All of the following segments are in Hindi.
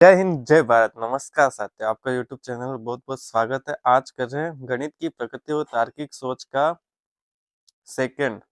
जय हिंद, जय भारत। नमस्कार साथियों, आपका यूट्यूब चैनल में बहुत बहुत स्वागत है। आज कर रहे हैं गणित की प्रकृति और तार्किक सोच का सेकंड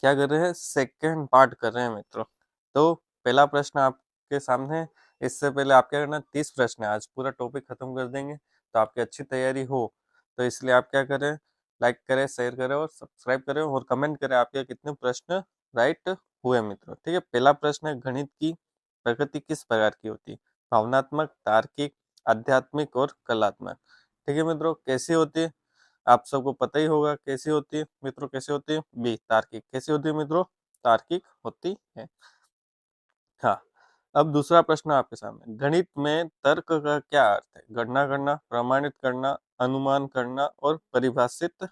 क्या कर रहे हैं, सेकंड पार्ट कर रहे हैं मित्रों। तो पहला प्रश्न आपके सामने है। इससे पहले आप क्या करना, 30 प्रश्न है, आज पूरा टॉपिक खत्म कर देंगे। तो आपकी अच्छी तैयारी हो तो इसलिए आप क्या करें, लाइक करें, शेयर करें और सब्सक्राइब करें और कमेंट करें आपके कितने प्रश्न राइट हुए मित्रों। ठीक है, पहला प्रश्न है, गणित की प्रकृति किस प्रकार की होती है? भावनात्मक, तार्किक, आध्यात्मिक और कलात्मक। ठीक है मित्रों, कैसी होती है आप सबको पता ही होगा। कैसी होती है मित्रों? कैसी होती है? बी, तार्किक। कैसी होती है मित्रों? तार्किक होती है। हाँ, अब दूसरा प्रश्न आपके सामने, गणित में तर्क का क्या अर्थ है? गणना करना, प्रमाणित करना, अनुमान करना और परिभाषित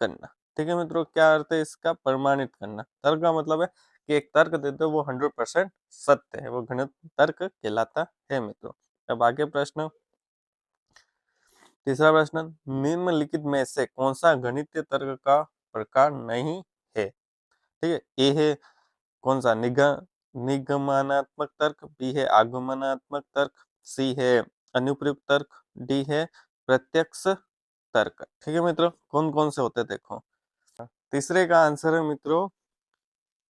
करना। ठीक है मित्रों, क्या अर्थ है इसका? प्रमाणित करना। तर्क का मतलब है कि एक तर्क देते हो वो 100% सत्य है, वो गणित तर्क कहलाता है मित्रों। अब आगे प्रश्न, तीसरा प्रश्न, निम्नलिखित में से कौन सा गणितीय तर्क का प्रकार नहीं है? ठीक है, ए है कौन सा, निगमनात्मक तर्क, बी है आगमनात्मक तर्क, सी है अनुप्रयुक्त तर्क, डी है प्रत्यक्ष तर्क। ठीक है मित्रों, कौन कौन से होते देखो। तीसरे का आंसर है मित्रों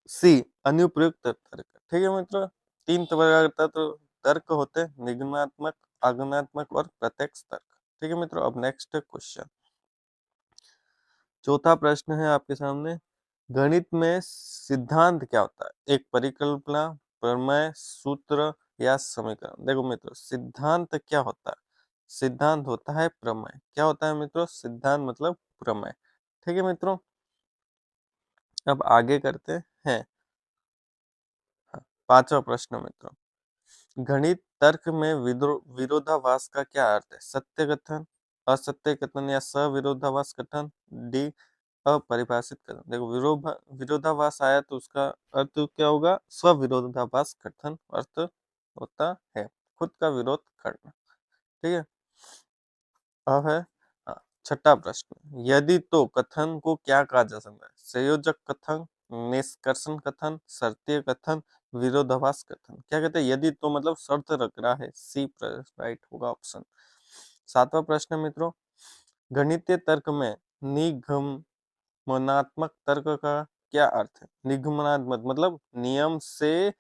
सी, अनुप्रयुक्त तर्क। ठीक है मित्रों, तीन प्रकार का तर्क होते हैं, निगमनात्मक, आगमनात्मक और प्रत्यक्ष तर्क। ठीक है मित्रों, अब नेक्स्ट क्वेश्चन, चौथा प्रश्न है आपके सामने, गणित में सिद्धांत क्या होता है? एक परिकल्पना, प्रमेय, सूत्र या समीकरण। देखो मित्रों, सिद्धांत क्या होता है? सिद्धांत होता है प्रमेय। क्या होता है मित्रों? सिद्धांत मतलब प्रमेय। ठीक है मित्रों, अब आगे करते हैं। हाँ, पांचवा प्रश्न मित्रों, गणित तर्क में विरोधाभास का क्या अर्थ है? सत्य कथन, असत्य कथन या सविरोधाभास कथन, डी अपरिभाषित कथन। देखो, विरोधाभास आया तो उसका अर्थ क्या होगा? स्वविरोधाभास कथन अर्थ होता है, खुद का विरोध करना। ठीक है, अब है छठा प्रश्न, यदि तो कथन को क्या कहा जा सकता है? संयोजक कथन, निष्कर्षण कथन, शर्तीय कथन, विरोधाभास कथन। क्या कहते हैं? यदि तो मतलब शर्त रख रहा है, सी राइट होगा ऑप्शन। सातवां प्रश्न मित्रों, गणितीय तर्क में निगमनात्मक तर्क का क्या अर्थ है? निगमनात्मक मतलब नियम से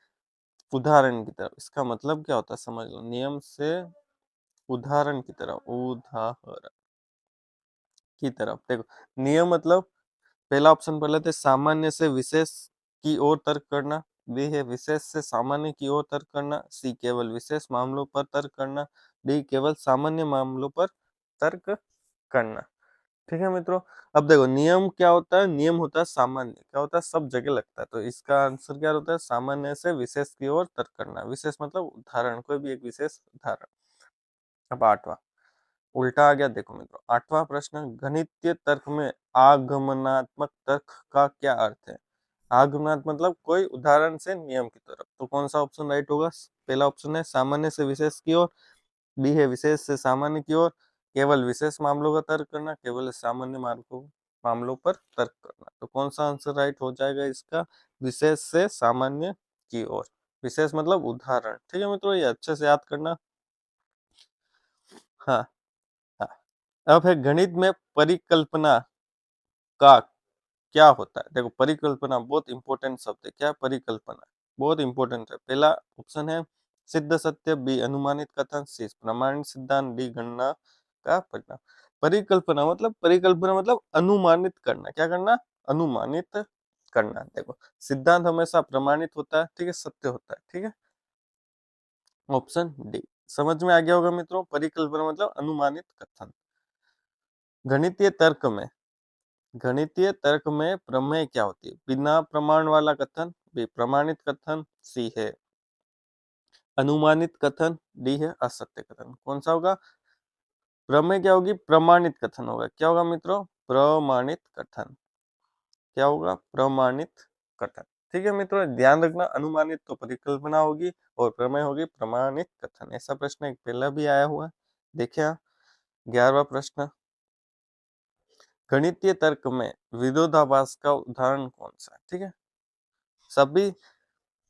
उदाहरण की तरफ। इसका मतलब क्या होता है समझ लो, नियम से उदाहरण की तरफ, उदाहरण की तरफ। देखो, नियम मतलब पहला ऑप्शन पढ़ लेते, सामान्य से विशेष की ओर तर्क करना, बी है विशेष से सामान्य की ओर तर्क करना, सी केवल विशेष मामलों पर तर्क करना, डी केवल सामान्य मामलों पर तर्क करना। ठीक है मित्रों, अब देखो नियम क्या होता है? नियम होता है सामान्य, क्या होता है? सब जगह लगता है। तो इसका आंसर क्या होता है? सामान्य से विशेष की ओर तर्क करना। विशेष मतलब उदाहरण, कोई भी एक विशेष उदाहरण। अब आठवां, उल्टा आ गया। देखो मित्रों, आठवां प्रश्न, गणितीय तर्क में आगमनात्मक तर्क का क्या अर्थ है? आगमनात्मक मतलब कोई उदाहरण से नियम की तरफ। तो कौन सा ऑप्शन राइट होगा? पहला ऑप्शन है सामान्य से विशेष की ओर, बी है विशेष से सामान्य की ओर, केवल विशेष मामलों का तर्क करना, केवल सामान्य मामलों पर तर्क करना। तो कौन सा आंसर राइट हो जाएगा इसका? विशेष से सामान्य की ओर। विशेष मतलब उदाहरण। ठीक है मित्रों, ये अच्छे से याद करना। हाँ हाँ, अब है गणित में परिकल्पना का क्या होता है? देखो, परिकल्पना बहुत इंपॉर्टेंट शब्द है। क्या परिकल्पना? बहुत इंपॉर्टेंट है। पहला ऑप्शन है सिद्ध सत्य, बी अनुमानित कथन, सी प्रमाणित सिद्धांत, डी गणना का परिणाम। परिकल्पना मतलब अनुमानित करना। क्या करना? अनुमानित करना। देखो, सिद्धांत हमेशा प्रमाणित होता है, ठीक है, सत्य होता है। ठीक है, ऑप्शन डी। समझ में आ गया होगा मित्रों, परिकल्पना मतलब अनुमानित कथन। गणितीय तर्क में प्रमेय क्या होती है? बिना प्रमाण वाला कथन, बी प्रमाणित कथन, सी है अनुमानित कथन, डी है असत्य कथन। कौन सा होगा? प्रमेय क्या होगी? प्रमाणित कथन होगा। क्या होगा मित्रों? प्रमाणित कथन। क्या होगा? प्रमाणित कथन। ठीक है मित्रों, ध्यान रखना, अनुमानित तो परिकल्पना होगी और प्रमेय होगी प्रमाणित कथन। ऐसा प्रश्न एक पहला भी आया हुआ है, देखिए। 11वां प्रश्न, गणितीय तर्क में विरोधाभास का उदाहरण कौन सा है? ठीक है, सभी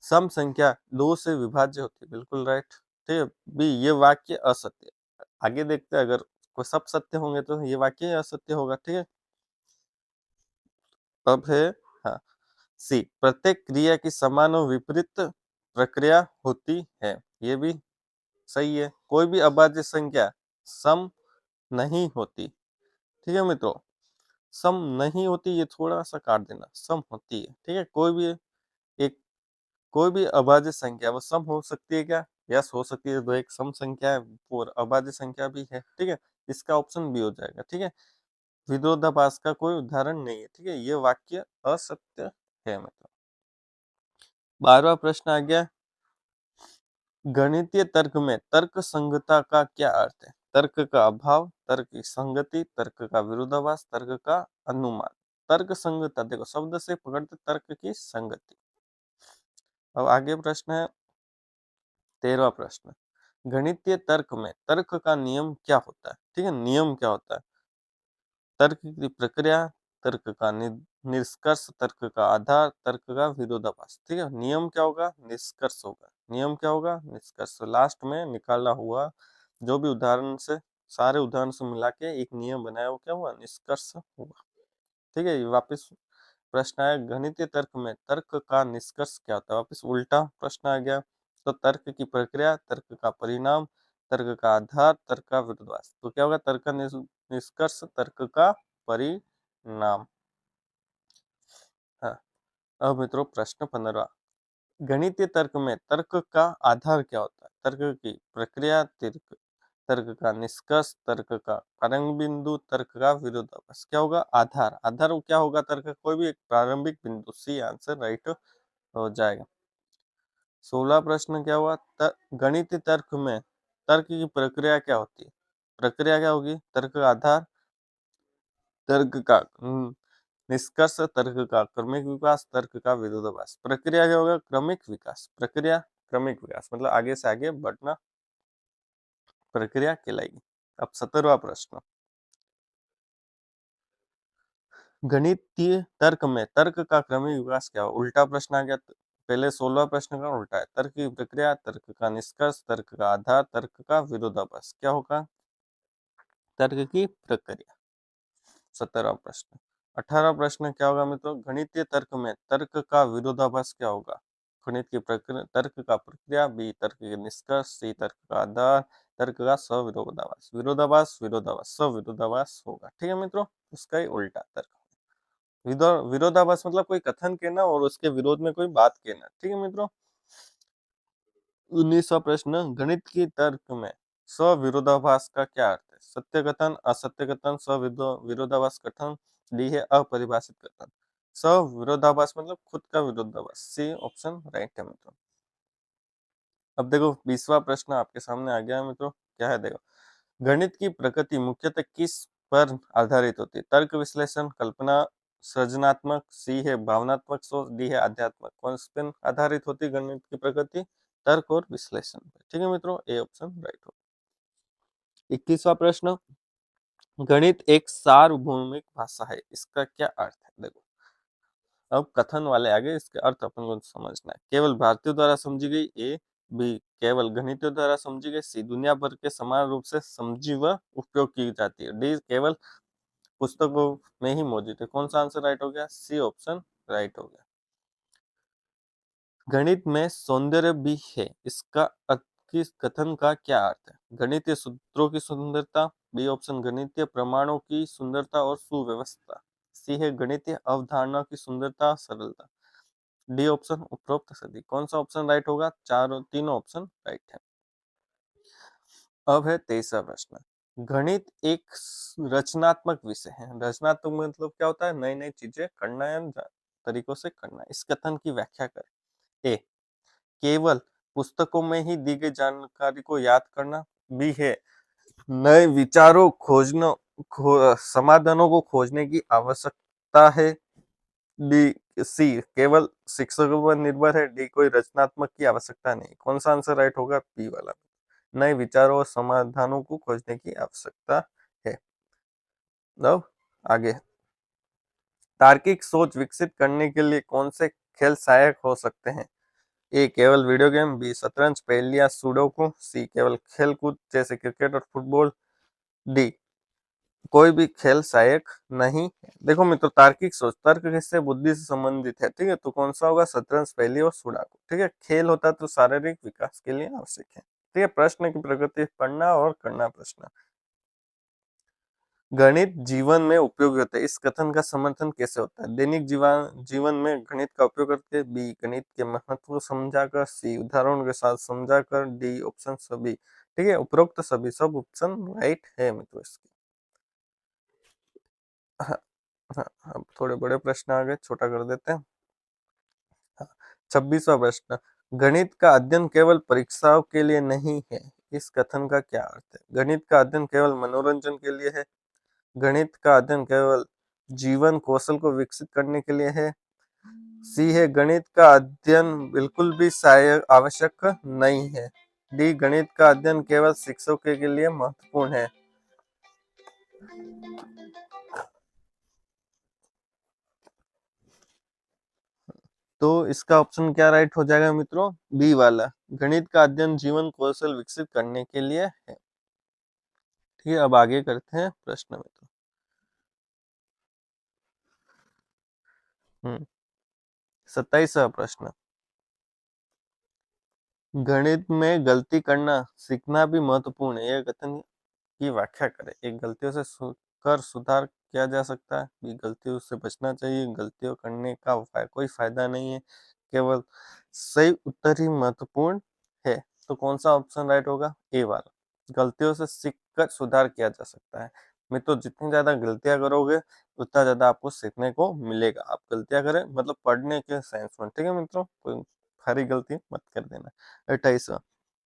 सम संख्या 2 से विभाज्य होती है, बिल्कुल राइट। ठीक है। बी, ये वाक्य असत्य। आगे देखते हैं, अगर कोई सब सत्य होंगे तो ये वाक्य असत्य होगा। ठीक है। अब है, हाँ, सी, प्रत्येक क्रिया की समान और विपरीत प्रक्रिया होती है। ये भी सही है। कोई भी अभाज्य संख्या सम नहीं होती। ठीक है मित्रों, सम नहीं होती, ये थोड़ा सा काट देना, सम होती है। ठीक है। एक कोई भी अभाज्य संख्या वो सम हो सकती है क्या? यस, हो सकती है। तो एक सम संख्या है और अभाज्य संख्या भी है। ठीक है। इसका ऑप्शन बी हो जाएगा। ठीक है। विरोधाभास का कोई उदाहरण नहीं है। ठीक है। ये वाक्य असत्य है। मतलब 12वां प्रश्न आ गया, गणितीय तर्क में तर्क संगतता का क्या अर्थ है? तर्क का अभाव, तर्क की संगति, तर्क का विरोधाभास, तर्क का अनुमान। तर्क संगतता, देखो शब्द से पकड़ते तर्क की संगति। अब आगे प्रश्न है 13वां प्रश्न, गणितीय तर्क में तर्क का नियम क्या होता है? ठीक है। नियम क्या होता है? तर्क की प्रक्रिया, तर्क का निष्कर्ष, तर्क का आधार, तर्क का विरोधाभास। ठीक है। नियम क्या होगा? निष्कर्ष होगा। नियम क्या होगा? निष्कर्ष। लास्ट में निकाला हुआ जो भी उदाहरण से, सारे उदाहरण से मिला के एक नियम बनाया, वो क्या हुआ? निष्कर्ष हुआ। ठीक है। वापिस प्रश्न आया, गणितीय तर्क में तर्क का निष्कर्ष क्या होता है? वापिस उल्टा प्रश्न आ गया। तो तर्क की प्रक्रिया, तर्क का परिणाम, तर्क का आधार, तर्क का विरोधाभास। तो क्या होगा? तर्क का निष्कर्ष, तर्क का परिणाम। हाँ। अब मित्रों प्रश्न 15, गणितीय तर्क में तर्क का आधार क्या होता है? तर्क की प्रक्रिया, तर्क तर्क का निष्कर्ष, तर्क का प्रारंभ बिंदु, तर्क का विरोधाभास। क्या होगा? आधार। आधार क्या होगा? तर्क का कोई भी एक प्रारंभिक बिंदु। सी आंसर राइट हो जाएगा। 16 प्रश्न क्या हुआ, गणितीय तर्क में तर्क की प्रक्रिया क्या होती है? प्रक्रिया क्या होगी? तर्क का आधार, तर्क का निष्कर्ष, तर्क का क्रमिक विकास, तर्क का विरोधाभास। प्रक्रिया क्या होगा? क्रमिक विकास। प्रक्रिया क्रमिक विकास मतलब आगे से आगे बढ़ना प्रक्रिया कहलाएगी। अब 17वां प्रश्न, गणितीय तर्क में तर्क का क्रमिक विकास क्या हो? उल्टा प्रश्न आ गया। पहले 16 प्रश्न का उल्टा है। तर्क की प्रक्रिया, तर्क का निष्कर्ष, तर्क का आधार, तर्क का विरोधाभास। क्या होगा? तर्क की प्रक्रिया। 17वां प्रश्न। 18वां प्रश्न क्या होगा मित्रों? गणितीय तर्क में तर्क का विरोधाभास क्या होगा? गणित की प्रक्रिया, तर्क का प्रक्रिया, बी तर्क के निष्कर्ष, सी तर्क का आधार, तर्क का सविरोधाभास। विरोधाभास, विरोधाभास, सविरोधाभास होगा। ठीक है मित्रों, उसका ही उल्टा तर्क। विरोधाभास मतलब कोई कथन कहना और उसके विरोध में कोई बात कहना। ठीक है मित्रों। 19वां प्रश्न, गणित की तर्क में सविरोधाभास का क्या अर्थ है? सत्य कथन, असत्य कथन, विरोधाभास कथन, डी है अपरिभाषित कथन। सविरोधाभास मतलब खुद का विरोधाभास। सी ऑप्शन राइट है मित्रों। अब देखो 20वां प्रश्न आपके सामने आ गया है मित्रों। क्या है देखो, गणित की प्रकृति मुख्यतः किस पर आधारित होती है? तर्क, विश्लेषण, कल्पना, सृजनात्मक, सी है भावनात्मक सोच, डी है आध्यात्मक। कौन स पे आधारित होती है गणित की प्रकृति? तर्क और विश्लेषण पे। ठीक है मित्रों, ए ऑप्शन राइट हो। 21वां प्रश्न, गणित एक सार्वभौमिक भाषा है, इसका क्या अर्थ है? देखो अब कथन वाले आगे, इसके अर्थ अपन को समझना है। केवल भारतीयों द्वारा समझी गई, ए, बी केवल गणितियों द्वारा समझी गई, सी दुनिया भर के समान रूप से समझी व उपयोग की जाती है, डी केवल पुस्तकों में ही मौजूद है। कौन सा आंसर राइट हो गया? सी ऑप्शन राइट हो गया। गणित में सौंदर्य भी है, इसका किस कथन का क्या अर्थ है? गणितीय सूत्रों की सुंदरता, बी ऑप्शन गणितीय प्रमाणों की सुंदरता और सुव्यवस्था, सी है गणितीय अवधारणा की सुंदरता सरलता, डी ऑप्शन उपरोक्त सदी। कौन सा ऑप्शन राइट होगा? तीनों ऑप्शन राइट है। अब है 23वां प्रश्न, गणित एक रचनात्मक विषय है। रचनात्मक मतलब क्या होता है? नई नई चीजें करना या तरीकों से करना। इस कथन की व्याख्या करें। ए, केवल पुस्तकों में ही दी गई जानकारी को याद करना, बी है नए विचारों समाधानों को खोजने की आवश्यकता है, डी, सी केवल शिक्षकों पर निर्भर है, डी कोई रचनात्मक की आवश्यकता नहीं। कौन सा आंसर राइट होगा? बी वाला, नए विचारों और समाधानों को खोजने की आवश्यकता है। अब आगे, तार्किक सोच विकसित करने के लिए कौन से खेल सहायक हो सकते हैं? ए केवल वीडियो गेम, बी शतरंज, पहेलियां, सुडोकू, सी केवल खेल कूद जैसे क्रिकेट और फुटबॉल, डी कोई भी खेल सहायक नहीं है। देखो मित्रों, तार्किक सोच, तर्क किससे, बुद्धि से संबंधित है, ठीक है, तो कौन सा होगा, शतरंज, पहेली और सुडाकू, ठीक है। खेल होता है तो शारीरिक विकास के लिए आवश्यक है, ठीक है। प्रश्न की प्रकृति, पढ़ना और करना प्रश्न। गणित जीवन में उपयोगी होता है, इस कथन का समर्थन कैसे होता है, दैनिक जीवन जीवन में गणित का उपयोग करके, बी गणित के महत्व को समझाकर, सी उदाहरणों के साथ समझाकर, डी ऑप्शन सभी, ठीक है, उपरोक्त सभी सब ऑप्शन राइट है मित्रों इसके। हाँ, हाँ, अब थोड़े बड़े प्रश्न आ गए, छोटा कर देते हैं। हाँ, 26वां प्रश्न, गणित का अध्ययन केवल परीक्षाओं के लिए नहीं है, इस कथन का क्या अर्थ है, गणित का अध्ययन केवल मनोरंजन के लिए है, गणित का अध्ययन केवल जीवन कौशल को विकसित करने के लिए है, सी है गणित का अध्ययन बिल्कुल भी सहायक आवश्यक नहीं है, डी गणित का अध्ययन केवल शिक्षकों के लिए महत्वपूर्ण है। तो इसका ऑप्शन क्या राइट हो जाएगा मित्रों, बी वाला, गणित का अध्ययन जीवन कौशल विकसित करने के लिए है। ठीक है, अब आगे करते हैं प्रश्न मित्रों। 27वां प्रश्न, गणित में गलती करना सीखना भी महत्वपूर्ण है, यह कथन की व्याख्या करें। एक गलतियों से कर सुधार किया जा सकता है, बी गलतियों से बचना चाहिए, गलतियों करने का कोई फायदा नहीं है, केवल सही उत्तर ही महत्वपूर्ण है। तो कौन सा ऑप्शन राइट होगा, ए वाला, गलतियों से सीखकर सुधार किया जा सकता है। मित्रों, जितनी ज्यादा गलतियां करोगे उतना ज्यादा आपको सीखने को मिलेगा। आप गलतियां करें मतलब पढ़ने के सेंस में, ठीक है मित्रों, कोई भारी गलती मत कर देना। 28वां,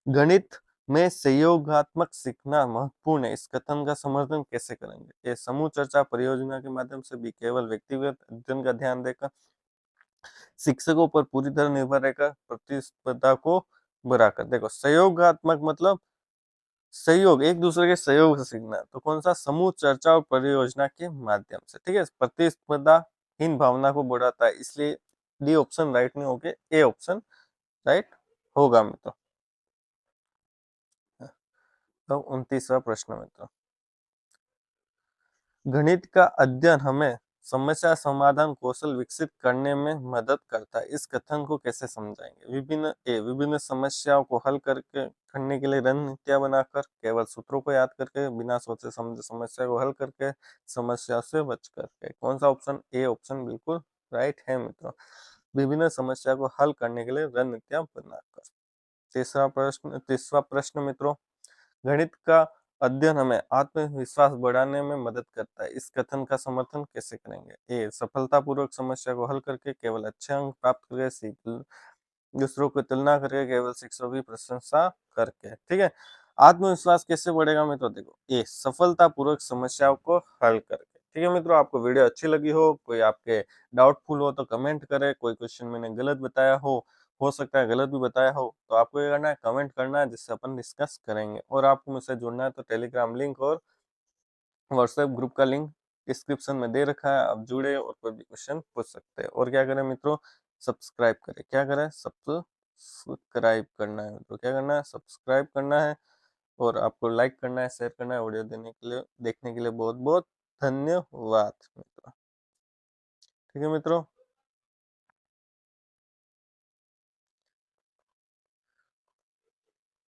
गणित में सहयोगात्मक सीखना महत्वपूर्ण है, इस कथन का समर्थन कैसे करेंगे, ए समूह चर्चा परियोजना के माध्यम से, बी केवल व्यक्तिगत अध्ययन का ध्यान देकर, शिक्षकों पर पूरी तरह निर्भर रहकर, प्रतिस्पर्धा को बढ़ाकर। देखो, सहयोगात्मक मतलब सहयोग, एक दूसरे के सहयोग से सीखना, तो कौन सा, समूह चर्चा और परियोजना के माध्यम से, ठीक है। प्रतिस्पर्धा हीन भावना को बढ़ाता है, इसलिए डी ऑप्शन राइट नहीं होगे, ए ऑप्शन राइट होगा मित्रों। तो 29वां प्रश्न मित्रों, गणित का अध्ययन हमें समस्या समाधान कौशल विकसित करने में मदद करता है, इस कथन को कैसे समझाएंगे, विभिन्न समस्याओं को हल करके करने के लिए रणनीतियां बनाकर, केवल सूत्रों को याद करके, बिना सोचे समझे समस्या को हल करके, समस्या से बच करके। कौन सा ऑप्शन, ए ऑप्शन बिल्कुल राइट है मित्रों, विभिन्न समस्या को हल करने के लिए रणनीतियां बनाकर। 30वां प्रश्न मित्रों, गणित का अध्ययन हमें आत्मविश्वास बढ़ाने में मदद करता है, इस कथन का समर्थन कैसे करेंगे, ए सफलतापूर्वक समस्या को हल करके, केवल अच्छे अंक प्राप्त करके, सी दूसरों की तुलना करके, केवल शिक्षकों की प्रशंसा करके। ठीक है, आत्मविश्वास कैसे बढ़ेगा मित्रों, देखो, ए सफलतापूर्वक समस्याओं को हल करके। ठीक है मित्रों, आपको वीडियो अच्छी लगी हो, कोई आपके डाउटफुल हो तो कमेंट करें, कोई क्वेश्चन मैंने गलत बताया हो सकता है गलत भी बताया हो, तो आपको ये करना है, कमेंट करना है, जिससे अपन डिस्कस करेंगे। और आपको मुझसे जुड़ना है तो टेलीग्राम लिंक और व्हाट्सएप ग्रुप का लिंक डिस्क्रिप्शन में दे रखा है, आप जुड़े और कोई भी क्वेश्चन पूछ सकते हैं। और क्या करें मित्रों, सब्सक्राइब करें, क्या करें, सब्सक्राइब करना है मित्रों, क्या करना है, सब्सक्राइब करना है। और आपको लाइक करना है, शेयर करना है, वीडियो देने के लिए देखने के लिए बहुत बहुत धन्यवाद मित्रों। ठीक है मित्रों।